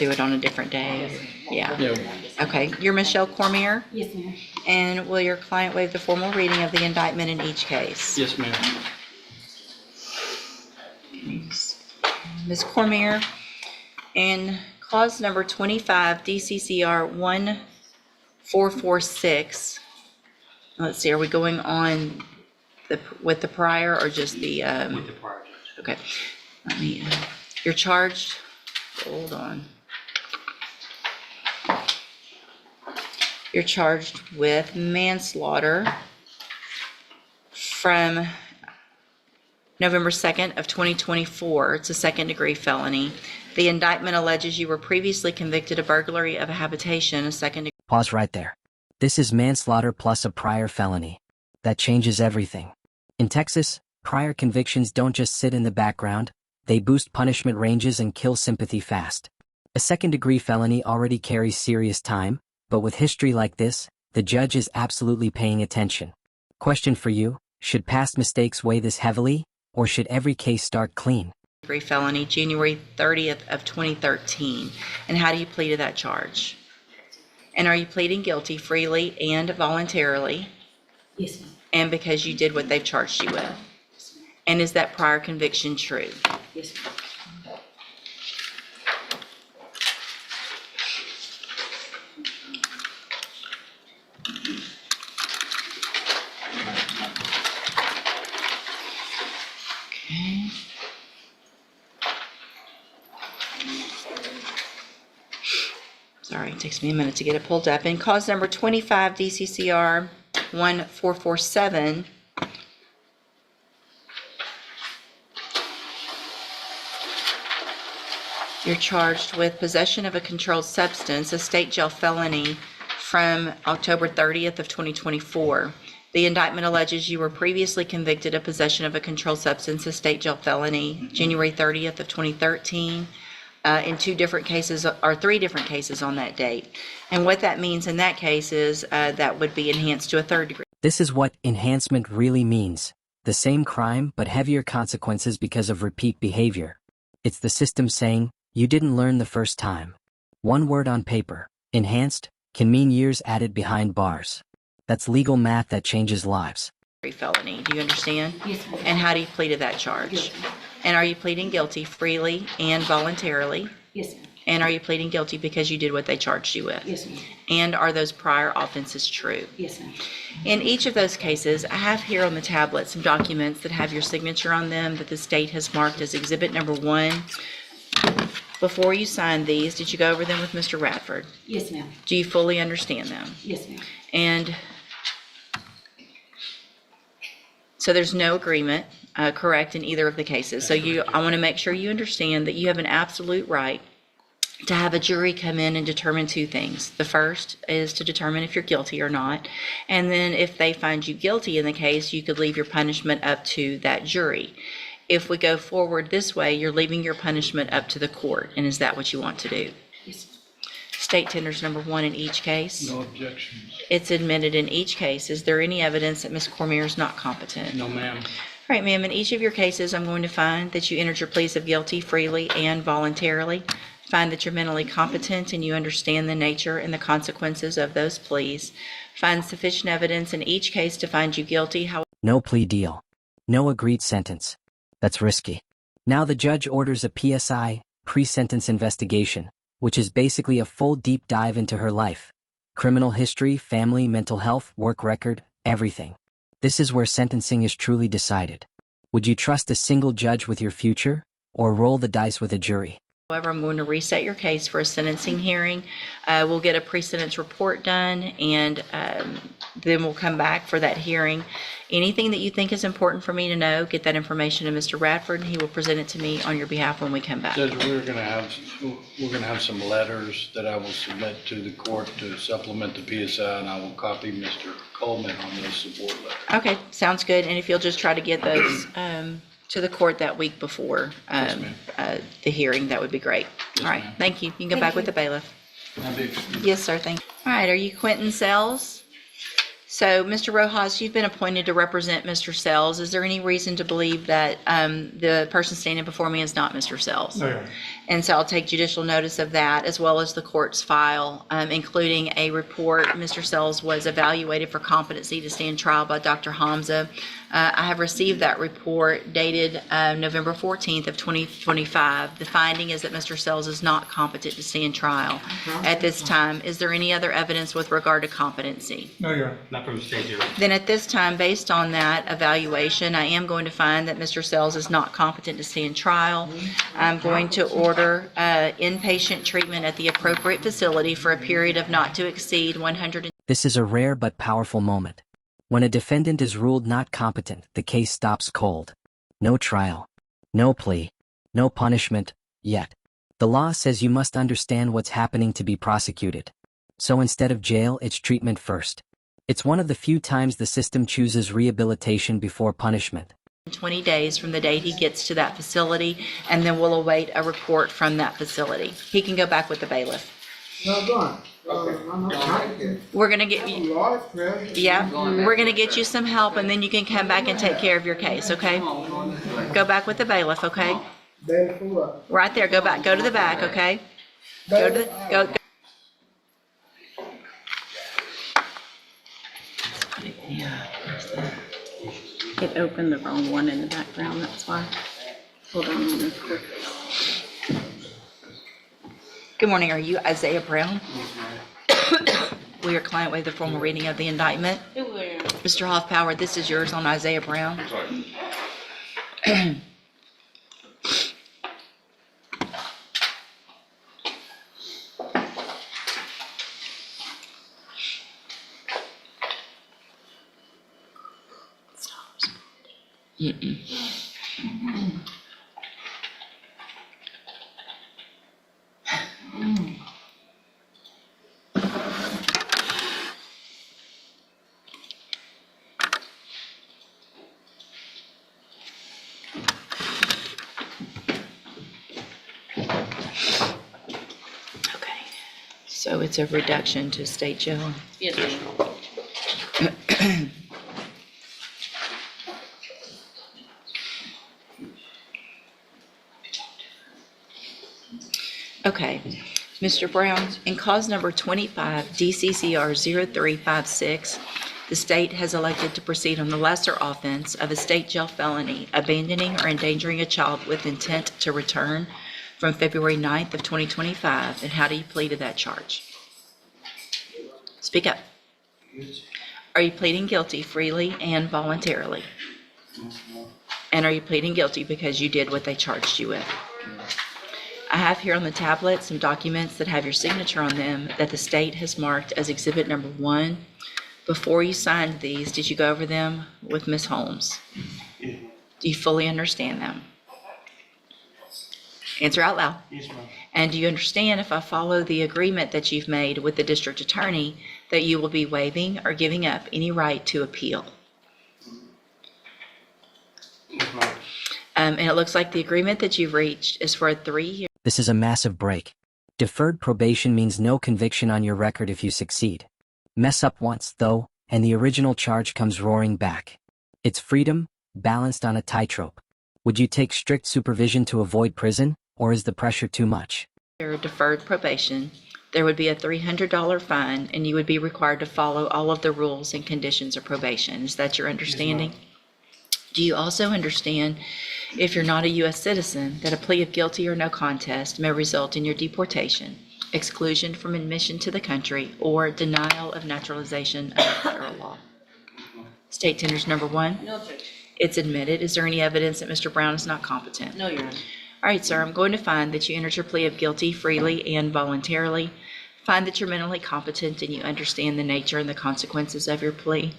do it on a different day? Yeah. Yeah. Okay. You're Michelle Cormier, Yes, ma'am. and will your client waive the formal reading of the indictment in each case? Yes, ma'am. Ms. Cormier, in clause number 25, DCCR 1446, let's see, are we going on with the prior or just the, With the prior judge. okay, let me, you're charged, hold on. You're charged with manslaughter from November 2nd of 2024. It's a second-degree felony. The indictment alleges you were previously convicted of burglary of a habitation, a second-degree. Pause right there. This is manslaughter plus a prior felony. That changes everything. In Texas, prior convictions don't just sit in the background, they boost punishment ranges and kill sympathy fast. A second-degree felony already carries serious time, but with history like this, the judge is absolutely paying attention. Question for you, should past mistakes weigh this heavily, or should every case start clean? Felony, January 30th of 2013. And how do you plead to that charge? And are you pleading guilty freely and voluntarily, Yes, ma'am. and because you did what they've charged you with? And is that prior conviction true? Yes, ma'am. Okay. Sorry, it takes me a minute to get it pulled up. In cause number 25, DCCR 1447, you're charged with possession of a controlled substance, a state jail felony from October 30th of 2024. The indictment alleges you were previously convicted of possession of a controlled substance, a state jail felony, January 30th of 2013, in three different cases on that date. And what that means in that case is that would be enhanced to a third degree. This is what enhancement really means. The same crime, but heavier consequences because of repeat behavior. It's the system saying, you didn't learn the first time. One word on paper, enhanced, can mean years added behind bars. That's legal math that changes lives. Felony, do you understand? Yes, ma'am. And how do you plead to that charge? Guilty. And are you pleading guilty freely and voluntarily? Yes, ma'am. And are you pleading guilty because you did what they charged you with? Yes, ma'am. And are those prior offenses true? Yes, ma'am. In each of those cases, I have here on the tablet some documents that have your signature on them that the state has marked as exhibit number 1. Before you sign these, did you go over them with Mr. Radford? Yes, ma'am. Do you fully understand them? Yes, ma'am. And so there's no agreement, correct, in either of the cases. So I want to make sure you understand that you have an absolute right to have a jury come in and determine two things. The first is to determine if you're guilty or not. And then if they find you guilty in the case, you could leave your punishment up to that jury. If we go forward this way, you're leaving your punishment up to the court. And is that what you want to do? Yes, ma'am. State tenders number 1 in each case. No objections. It's admitted in each case. Is there any evidence that Ms. Cormier is not competent? No, ma'am. All right, ma'am, in each of your cases, I'm going to find that you entered your pleas of guilty freely and voluntarily. Find that you're mentally competent and you understand the nature and the consequences of those pleas. Find sufficient evidence in each case to find you guilty. No plea deal. No agreed sentence. That's risky. Now the judge orders a PSI, pre-sentence investigation, which is basically a full deep dive into her life. Criminal history, family, mental health, work record, everything. This is where sentencing is truly decided. Would you trust a single judge with your future, or roll the dice with a jury? However, I'm going to reset your case for a sentencing hearing. We'll get a pre-sentence report done, and then we'll come back for that hearing. Anything that you think is important for me to know, get that information to Mr. Radford, and he will present it to me on your behalf when we come back. Judge, we're gonna have some letters that I will submit to the court to supplement the PSI, and I will copy Mr. Coleman on those support letters. Okay, sounds good. And if you'll just try to get those to the court that week before Yes, the hearing, that would be great. Yes, All right, ma'am. thank you. You can go Thank back you. with the bailiff. I'll be excused. Yes, sir, thank you. All right, are you Quentin Sells? So, Mr. Rojas, you've been appointed to represent Mr. Sells. Is there any reason to believe that the person standing before me is not Mr. Sells? No, Your Honor. And so I'll take judicial notice of that, as well as the court's file, including a report. Mr. Sells was evaluated for competency to stand trial by Dr. Hamza. I have received that report dated November 14th of 2025. The finding is that Mr. Sells is not competent to stand trial at this time. Is there any other evidence with regard to competency? No, Your Honor. Not from the state, Your Honor. Then at this time, based on that evaluation, I am going to find that Mr. Sells is not competent to stand trial. I'm going to order inpatient treatment at the appropriate facility for a period of not to exceed 100. This is a rare but powerful moment. When a defendant is ruled not competent, the case stops cold. No trial, no plea, no punishment, yet. The law says you must understand what's happening to be prosecuted. So instead of jail, it's treatment first. It's one of the few times the system chooses rehabilitation before punishment. 20 days from the date he gets to that facility, and then we'll await a report from that facility. He can go back with the bailiff. No, go on. I'm not trying to get. We're gonna get you, Lord, prayer. yeah, we're gonna get you some help, and then you can come back and take care of your case, okay? Go back with the bailiff, okay? Baby, for what? Right there, go back, go to the back, okay? Go to the, go. It opened the wrong one in the background, that's why. Hold on a minute quick. Good morning, are you Isaiah Brown? Will your client waive the formal reading of the indictment? Mr. Hoffpower, this is yours on Isaiah Brown. Okay, so it's a reduction to state jail. Yes, ma'am. Okay, Mr. Brown, in cause number 25 DCCR 0356, the state has elected to proceed on the lesser offense of a state jail felony, abandoning or endangering a child with intent to return from February 9th of 2025. And how do you plead to that charge? Speak up. Are you pleading guilty freely and voluntarily? And are you pleading guilty because you did what they charged you with? I have here on the tablet some documents that have your signature on them that the state has marked as exhibit number 1. Before you signed these, did you go over them with Ms. Holmes? Do you fully understand them? Answer out loud. Yes, ma'am. And do you understand, if I follow the agreement that you've made with the district attorney, that you will be waiving or giving up any right to appeal? Yes, ma'am. And it looks like the agreement that you've reached is for a 3-year. This is a massive break. Deferred probation means no conviction on your record if you succeed. Mess up once, though, and the original charge comes roaring back. It's freedom, balanced on a tightrope. Would you take strict supervision to avoid prison, or is the pressure too much? Deferred probation, there would be a $300 fine, and you would be required to follow all of the rules and conditions of probation. Is that your understanding? Do you also understand, if you're not a U.S. citizen, that a plea of guilty or no contest may result in your deportation, exclusion from admission to the country, or denial of naturalization under federal law? State tenders number 1. No objection. It's admitted. Is there any evidence that Mr. Brown is not competent? No, Your Honor. All right, sir, I'm going to find that you entered your plea of guilty freely and voluntarily. Find that you're mentally competent and you understand the nature and the consequences of your plea.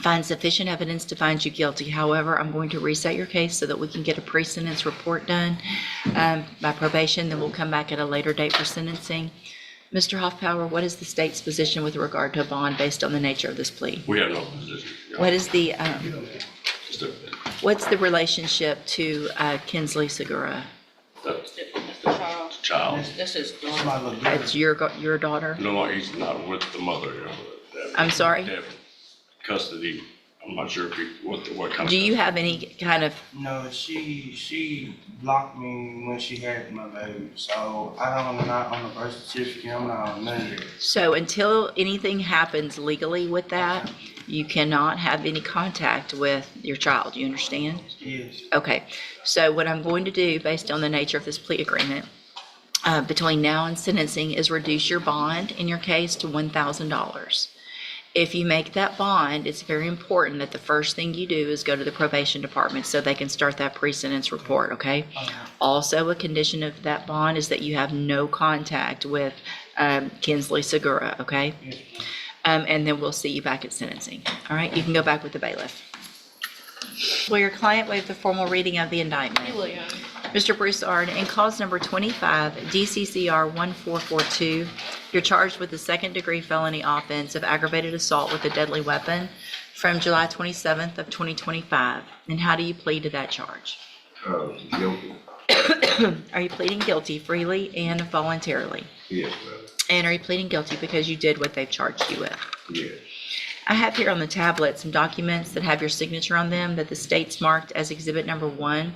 Find sufficient evidence to find you guilty. However, I'm going to reset your case so that we can get a pre-sentence report done by probation. Then we'll come back at a later date for sentencing. Mr. Hoffpower, what is the state's position with regard to a bond based on the nature of this plea? We have no position. What is the, Just a- what's the relationship to Kinsley Segura? That's Mr. Charles, child. this is It's your daughter? No, he's not with the mother. I'm sorry? Devin. custody. I'm not sure if you, what kind of. Do you have any kind of, No, she blocked me when she had my baby, so I'm not on the birth certificate, I'm not on none of it. so until anything happens legally with that, you cannot have any contact with your child, you understand? Yes. Okay, so what I'm going to do, based on the nature of this plea agreement, between now and sentencing, is reduce your bond in your case to $1,000. If you make that bond, it's very important that the first thing you do is go to the probation department so they can start that pre-sentence report, okay? Also, a condition of that bond is that you have no contact with Kinsley Segura, okay? Yes, ma'am. And then we'll see you back at sentencing. All right, you can go back with the bailiff. Will your client waive the formal reading of the indictment? Mr. Broussard, in cause number 25, DCCR 1442, you're charged with the second-degree felony offense of aggravated assault with a deadly weapon from July 27th of 2025. And how do you plead to that charge? Guilty. Are you pleading guilty freely and voluntarily? Yes, ma'am. And are you pleading guilty because you did what they've charged you with? Yes. I have here on the tablet some documents that have your signature on them that the state's marked as exhibit number 1.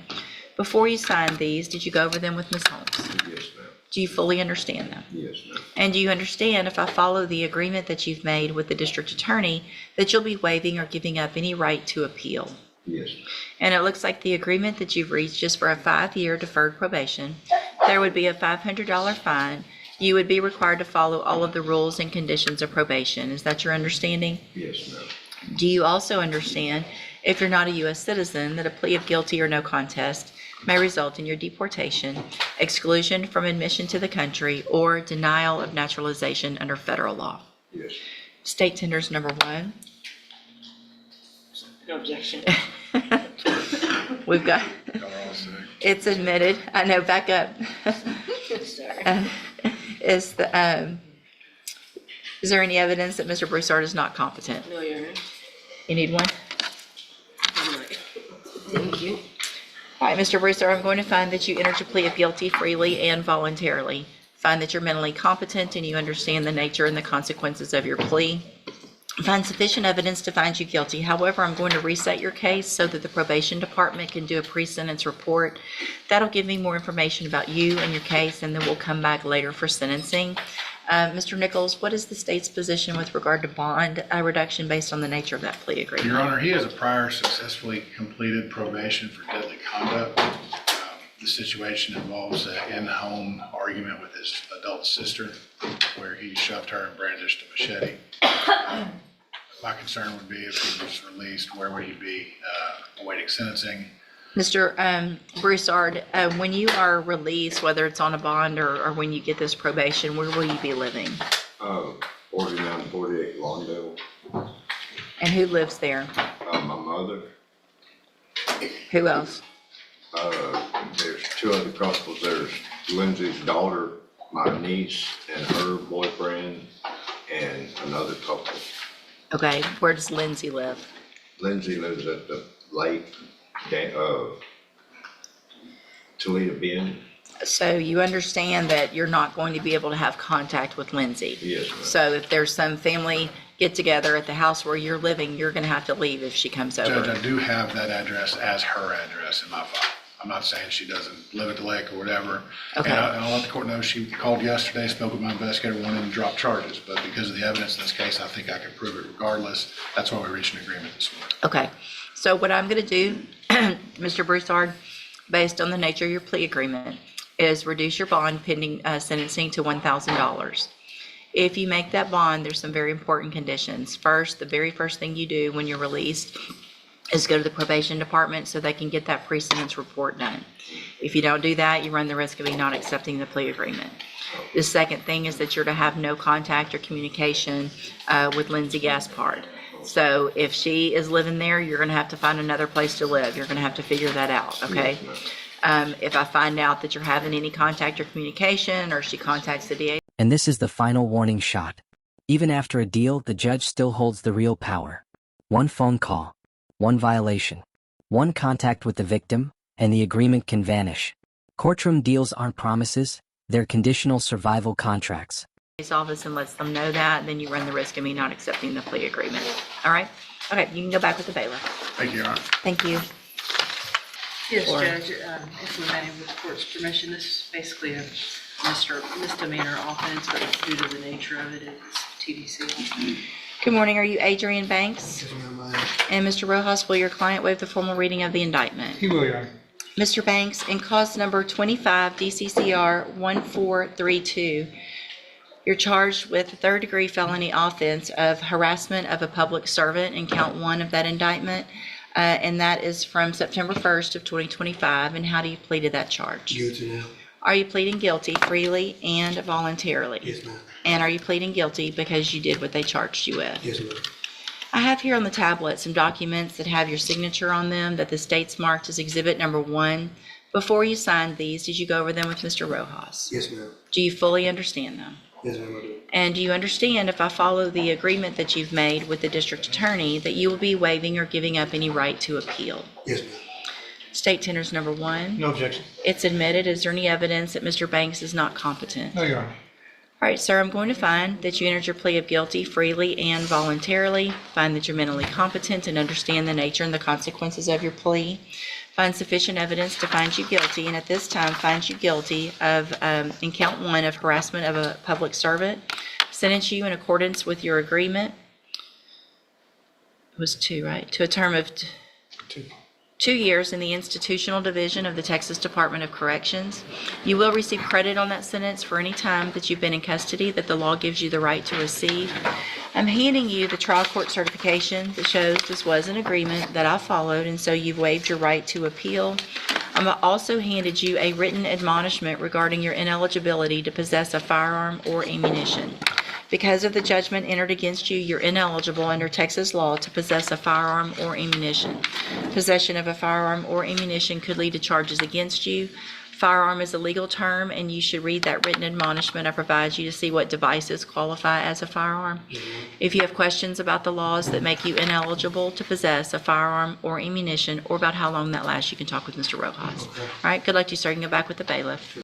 Before you signed these, did you go over them with Ms. Holmes? Yes, ma'am. Do you fully understand them? Yes, ma'am. And do you understand, if I follow the agreement that you've made with the district attorney, that you'll be waiving or giving up any right to appeal? Yes, ma'am. And it looks like the agreement that you've reached is for a 5-year deferred probation. There would be a $500 fine. You would be required to follow all of the rules and conditions of probation. Is that your understanding? Yes, ma'am. Do you also understand, if you're not a U.S. citizen, that a plea of guilty or no contest may result in your deportation, exclusion from admission to the country, or denial of naturalization under federal law? Yes. State tenders number 1. No objection. We've got, it's admitted. I know, back up. Sorry. Is there any evidence that Mr. Broussard is not competent? No, Your Honor. You need one? Thank you. All right, Mr. Broussard, I'm going to find that you entered your plea of guilty freely and voluntarily. Find that you're mentally competent and you understand the nature and the consequences of your plea. Find sufficient evidence to find you guilty. However, I'm going to reset your case so that the probation department can do a pre-sentence report. That'll give me more information about you and your case, and then we'll come back later for sentencing. Mr. Nichols, what is the state's position with regard to bond reduction based on the nature of that plea agreement? Your Honor, he has a prior successfully completed probation for deadly conduct. The situation involves an in-home argument with his adult sister where he shoved her and brandished a machete. My concern would be if he was released, where would he be awaiting sentencing? Mr. Broussard, when you are released, whether it's on a bond or when you get this probation, where will you be living? 4948 Lawndale. And who lives there? My mother. Who else? There's 2 other couples. There's Lindsay's daughter, my niece, and her boyfriend, and another couple. Okay, where does Lindsay live? Lindsay lives at the lake, Toledo Bend. So you understand that you're not going to be able to have contact with Lindsay? Yes, ma'am. So if there's some family get-together at the house where you're living, you're going to have to leave if she comes Judge, over? I do have that address as her address in my file. I'm not saying she doesn't live at the lake or whatever. Okay. And I'll let the court know she called yesterday, spoke with my investigator, wanted to drop charges. But because of the evidence in this case, I think I can prove it regardless. That's why we reached an agreement this morning. Okay, so what I'm going to do, Mr. Broussard, based on the nature of your plea agreement, is reduce your bond pending sentencing to $1,000. If you make that bond, there's some very important conditions. First, the very first thing you do when you're released is go to the probation department so they can get that pre-sentence report done. If you don't do that, you run the risk of me not accepting the plea agreement. The second thing is that you're to have no contact or communication with Lindsay Gaspard. So if she is living there, you're going to have to find another place to live. You're going to have to figure that out, okay? If I find out that you're having any contact or communication, or she contacts the DA. And this is the final warning shot. Even after a deal, the judge still holds the real power. One phone call, one violation, one contact with the victim, and the agreement can vanish. Courtroom deals aren't promises, they're conditional survival contracts. Office and lets them know that, then you run the risk of me not accepting the plea agreement. All right? Okay, you can go back with the bailiff. Thank you, Your Honor. Thank you. Yes, Or- Judge, if we may, with the court's permission, this is basically a misdemeanor offense, but due to the nature of it, it's TDC. Good morning. Are you Adrian Banks? Yes, ma'am, I am. And Mr. Rojas, will your client waive the formal reading of the indictment? He will, Your Honor. Mr. Banks, in cause number 25 DCCR 1432, you're charged with a third-degree felony offense of harassment of a public servant in count 1 of that indictment, and that is from September 1st of 2025. And how do you plead to that charge? Guilty now. Are you pleading guilty freely and voluntarily? Yes, ma'am. And are you pleading guilty because you did what they charged you with? Yes, ma'am. I have here on the tablet some documents that have your signature on them that the state's marked as exhibit number 1. Before you signed these, did you go over them with Mr. Rojas? Yes, ma'am. Do you fully understand them? Yes, ma'am, I do. And do you understand, if I follow the agreement that you've made with the district attorney, that you will be waiving or giving up any right to appeal? Yes, ma'am. State tenders number 1. No objection. It's admitted. Is there any evidence that Mr. Banks is not competent? No, Your Honor. All right, sir, I'm going to find that you entered your plea of guilty freely and voluntarily, find that you're mentally competent and understand the nature and the consequences of your plea, find sufficient evidence to find you guilty, and at this time find you guilty of, in count 1, of harassment of a public servant, sentence you in accordance with your agreement. It was 2, right? To a term of 2 years in the institutional division of the Texas Department of Corrections. You will receive credit on that sentence for any time that you've been in custody that the law gives you the right to receive. I'm handing you the trial court certification that shows this was an agreement that I followed, and so you've waived your right to appeal. I'm also handed you a written admonishment regarding your ineligibility to possess a firearm or ammunition. Because of the judgment entered against you, you're ineligible under Texas law to possess a firearm or ammunition. Possession of a firearm or ammunition could lead to charges against you. Firearm is a legal term, and you should read that written admonishment I provide you to see what devices qualify as a firearm. If you have questions about the laws that make you ineligible to possess a firearm or ammunition, or about how long that lasts, you can talk with Mr. Rojas. All right, good luck to you, sir. You can go back with the bailiff.